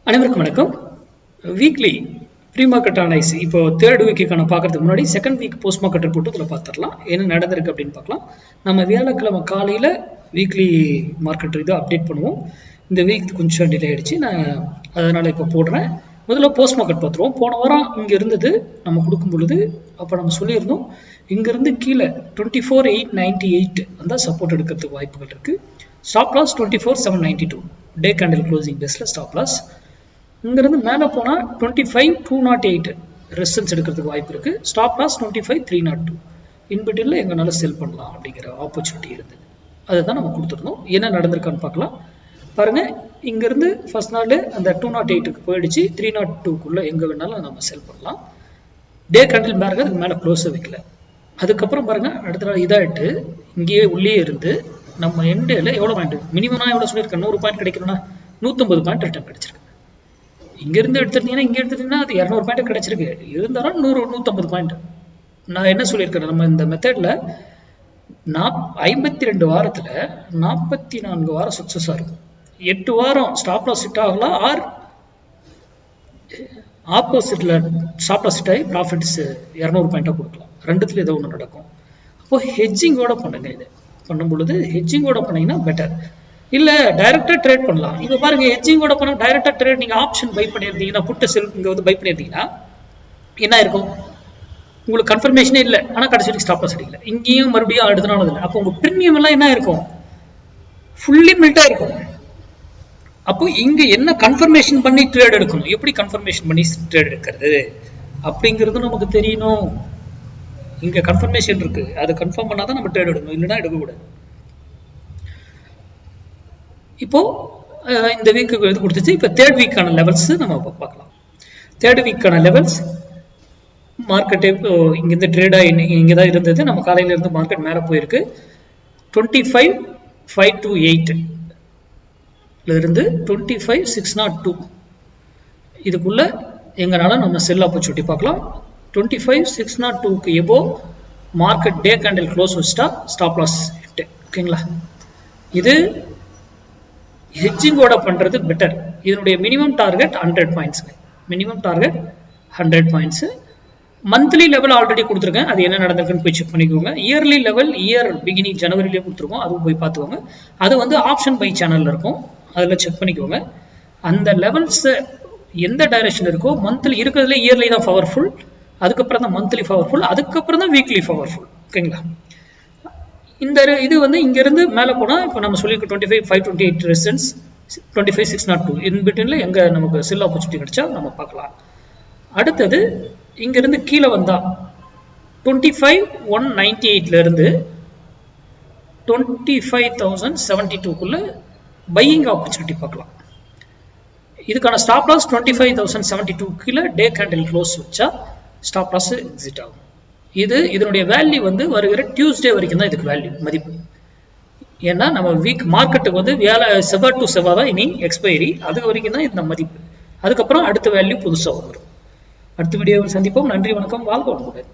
அனைவருக்கும் வணக்கம். Weekly pre market analyse இப்போ தேர்ட் வீக்குக்கான பார்க்கறதுக்கு முன்னாடி second week post market report இதில் பார்த்துடலாம். என்ன நடந்திருக்கு அப்படின்னு பார்க்கலாம். நம்ம வியாழக்கிழமை காலையில் வீக்லி மார்க்கெட் இது அப்டேட் பண்ணுவோம். இந்த வீக் கொஞ்சம் டிலே ஆகிடுச்சு, நான் அதனால் இப்போ போடுறேன். முதல்ல போஸ்ட் மார்க்கெட் பார்த்துருவோம். போன வாரம் இங்கே இருந்தது நம்ம கொடுக்கும் பொழுது, அப்போ நம்ம சொல்லியிருந்தோம் இங்கேருந்து கீழே 24,898 அந்த சப்போர்ட் எடுக்கிறதுக்கு வாய்ப்புகள் இருக்குது. Stop loss 24,792 day candle closing பேஸில் ஸ்டாப் லாஸ். இங்கிருந்து மேலே போனால் 25,208 ரெசிஸ்டன்ஸ் எடுக்கிறதுக்கு வாய்ப்பு இருக்குது. ஸ்டாப் லாஸ் 25,302 இன்பிட்டில் எங்களால் செல் பண்ணலாம் அப்படிங்கிற ஆப்பர்ச்சுனிட்டி இருந்தது. அதை தான் நம்ம கொடுத்துருந்தோம். என்ன நடந்திருக்கான்னு பார்க்கலாம். பாருங்கள், இங்கேருந்து ஃபர்ஸ்ட் நாள் அந்த 208க்கு போயிடுச்சு. 302க்குள்ளே எங்கே வேணாலும் நம்ம செல் பண்ணலாம். டே கேண்டில் பாருங்க, அதுக்கு மேலே க்ளோஸை வைக்கல. அதுக்கப்புறம் பாருங்கள், அடுத்த நாள் இதாகிட்டு இங்கேயே உள்ளே இருந்து நம்ம எண்டில் எவ்வளோ பாயிண்ட் மினிமம் எவ்வளோ சொல்லியிருக்கேன், 100 பாயிண்ட் கிடைக்கணும்னா 150 பாயிண்ட் ரிட்டர்ன் கிடைச்சிருக்கு. இங்கேருந்து எடுத்துட்டீங்கன்னா இங்கே எடுத்துட்டீங்கன்னா அது 200 பாயிண்ட் கிடைச்சிருக்கு. இருந்தாலும் 150 பாயிண்ட். நான் என்ன சொல்லியிருக்கேன், நம்ம இந்த மெத்தடில் 52 வாரத்தில் 44 வாரம் சக்ஸஸாக இருக்கும். 8 வாரம் ஸ்டாப் லாஸ் ஹிட் ஆகலாம், ஆர் ஆப்போசிட்டில் ஸ்டாப் லாஸ் ஹிட் ஆகி ப்ராஃபிட்ஸ் 200 பாயிண்டாக கொடுக்கலாம். ரெண்டுத்துல ஏதோ ஒன்று நடக்கும். அப்போது ஹெட்ஜிங்கோட பண்ணுங்க. இது பண்ணும் பொழுது ஹெட்ஜிங்கோட பண்ணிங்கன்னா பெட்டர். இல்லை டைரெக்டாக ட்ரேட் பண்ணலாம். இப்போ பாருங்கள், ஹெட்ஜிங்கோட பண்ண டைரெக்டாக ட்ரேட் நீங்கள் ஆப்ஷன் பை பண்ணியிருந்தீங்கன்னா, புட்டு செல் இங்கே வந்து பை பண்ணியிருந்தீங்கன்னா என்ன இருக்கும், உங்களுக்கு கன்ஃபர்மேஷனே இல்லை, ஆனால் கடைசி ஸ்டாப் லாஸ் அடிக்கல. இங்கேயும் மறுபடியும் அடுத்த நாள் இல்லை. அப்போ உங்கள் ப்ரீமியம் எல்லாம் என்ன இருக்கும், ஃபுல்லி மில்ட்டாக இருக்கும். அப்போ இங்கே என்ன கன்ஃபர்மேஷன் பண்ணி ட்ரேட் எடுக்கணும், எப்படி கன்ஃபர்மேஷன் பண்ணி ட்ரேட் எடுக்கிறது அப்படிங்கிறது நமக்கு தெரியணும். இங்கே கன்ஃபர்மேஷன் இருக்கு, அது கன்ஃபார்ம் பண்ணாதான் நம்ம ட்ரேட் எடுக்கணும், இல்லைன்னா எடுக்கக்கூடாது. இப்போ இந்த வீக்கு இது கொடுத்துச்சு. இப்போ தேர்ட் வீக்கான லெவல்ஸ் நம்ம பார்க்கலாம். தேர்ட் வீக்கான லெவல்ஸ் மார்க்கெட்டு இங்கேருந்து ட்ரேடாக இங்கே தான் இருந்தது. நம்ம காலையில இருந்து மார்க்கெட் மேலே போயிருக்கு. 25,528 இருந்து 25,602 இதுக்குள்ள எங்கனால நம்ம செல் ஆப்பர்ச்சுனிட்டி பார்க்கலாம். 25,602க்கு எபோ மார்க்கெட் டே கேண்டில் க்ளோஸ் வச்சுட்டா ஸ்டாப் லாஸ் ஹிட். ஓகேங்களா, இது ஹெட்ஜிங்கோட பண்றது பெட்டர். இதனுடைய minimum target 100 points. Minimum target 100 points. Monthly level already கொடுத்துருக்கேன், அது என்ன நடந்திருக்குன்னு போய் செக் பண்ணிக்கோங்க. இயர்லி லெவல் இயர் பிகினிங் ஜனவரிலேயே கொடுத்துருக்கோம், அதுவும் போய் பார்த்துக்கோங்க. அது வந்து ஆப்ஷன் பை சேனல்ல இருக்கும், அதில் செக் பண்ணிக்கோங்க. அந்த லெவல்ஸ் எந்த டைரக்ஷன் இருக்கோ, மந்த்லி இருக்கிறதுல இயர்லி தான் பவர்ஃபுல், அதுக்கப்புறம் தான் மந்த்லி பவர்ஃபுல், அதுக்கப்புறம் தான் வீக்லி பவர்ஃபுல். ஓகேங்களா, இந்த இது வந்து இங்கிருந்து மேலே போனால் இப்போ நம்ம சொல்லியிருக்க 25,528 ரெசிஸ்டன்ஸ், 25,602 இன்பிட்வீன்ல எங்கே நமக்கு செல் ஆப்பர்ச்சுனிட்டி கிடைச்சா நம்ம பார்க்கலாம். அடுத்தது இங்கிருந்து கீழே வந்தா 25,198 இருந்து 25,072க்குள்ள பையிங் ஆப்பர்ச்சுனிட்டி பார்க்கலாம். இதுக்கான ஸ்டாப் லாஸ் 25,072 கீழே டே கேண்டில் க்ளோஸ் வச்சா ஸ்டாப் லாஸ் எக்ஸிட் ஆகும். இதனுடைய வேல்யூ வந்து வருகிற டியூஸ்டே வரைக்கும் தான் இதுக்கு வேல்யூ மதிப்பு. ஏன்னா நம்ம வீக் மார்க்கெட்டுக்கு வந்து செவ்வாய் டு செவ்வாய் தான் இனி எக்ஸ்பைரி, அது வரைக்கும் தான் இந்த மதிப்பு. அதுக்கப்புறம் அடுத்த வேல்யூ புதுசாக வரும். அடுத்த வீடியோவில் சந்திப்போம். நன்றி, வணக்கம், வாழ்க வளமுடன்.